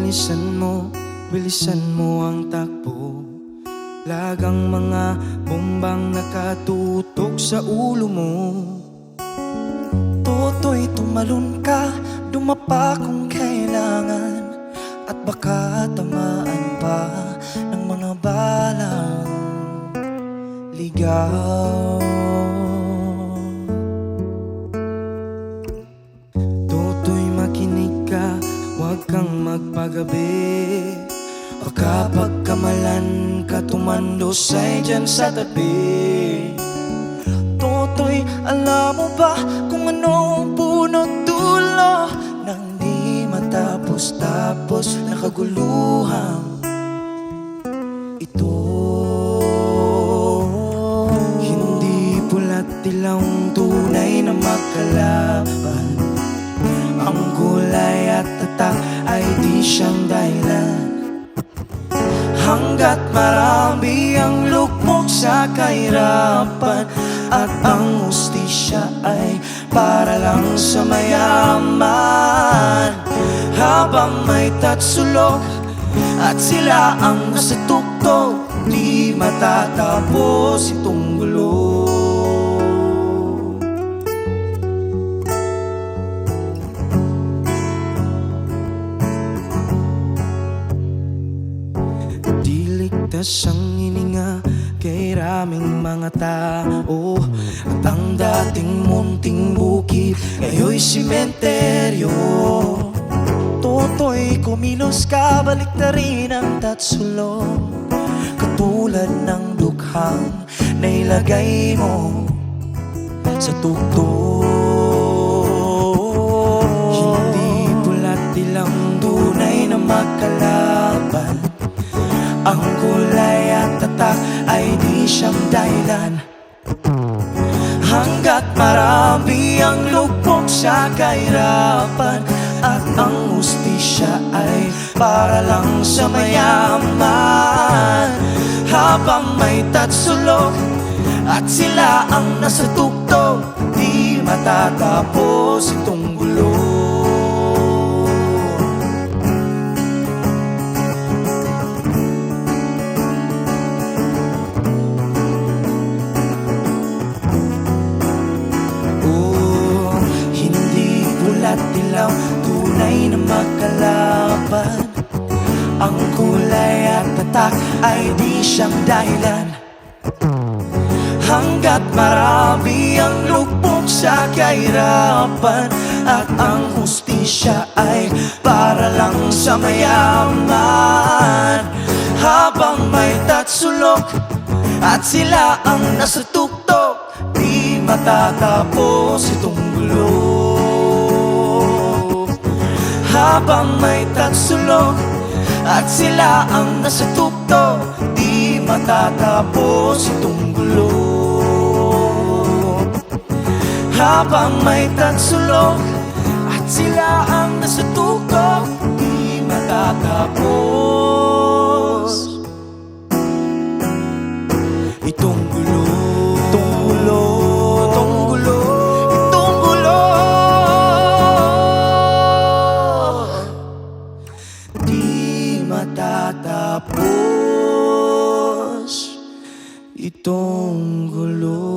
bilisan mo ang takbo. Lagang mga bombang nakatutok sa ulo mo. Toto'y tumalon ka, dumapa kung kailangan, at baka tamaan pa ng mga balang ligaw. Toto'y makinig ka, huwag kang magpagabi. Baka pagkamalan ka, tumandosay dyan sa tabi. Toto'y alam mo ba kung ano ang punot dulo ng di matapos-tapos na kaguluhan ito? Hindi pula't dilawang tunay na magkalaban. Ang kulay at tatak ay di siyang dahilan. Hanggat marami ang lukmok sa kahirapan, at ang hustisya ay para lang sa mayaman. Habang may tatsulok at sila ang nasa tuktok, di matatapos itong gulo. Ang hininga kay raming mga tao, at ang dating munting bukid ngayon'y simenteryo. Toto'y kumilos ka, balik na rin ang tatsulong, katulad ng dukhang nailagay mo sa tuktok. Hindi pula't dilang tunay na magkalaban. Ang kulay at tatak ay di siyang dahilan. Hanggat marami ang lupok sa kahirapan, at ang hustisya ay para lang sa mayaman. Habang may tatsulok at sila ang nasa tuktok, di matatapos itong gulo. Dilaw, tunay na magkalaban. Ang kulay at tatak ay di siyang dahilan. Hanggat marami ang lupok sa kahirapan, at ang hustisya ay para lang sa mayaman. Habang may tatsulok at sila ang nasa tuktok, di matatapos itong gulo. Habang may tatsulok at sila ang nasa tuktok, di matatapos itong gulo. Habang may tatsulok at sila ang nasa tuktok, di matatapos itong gulo. Itong gulo, itong gulo, itong gulo. Di matatapos itong gulo.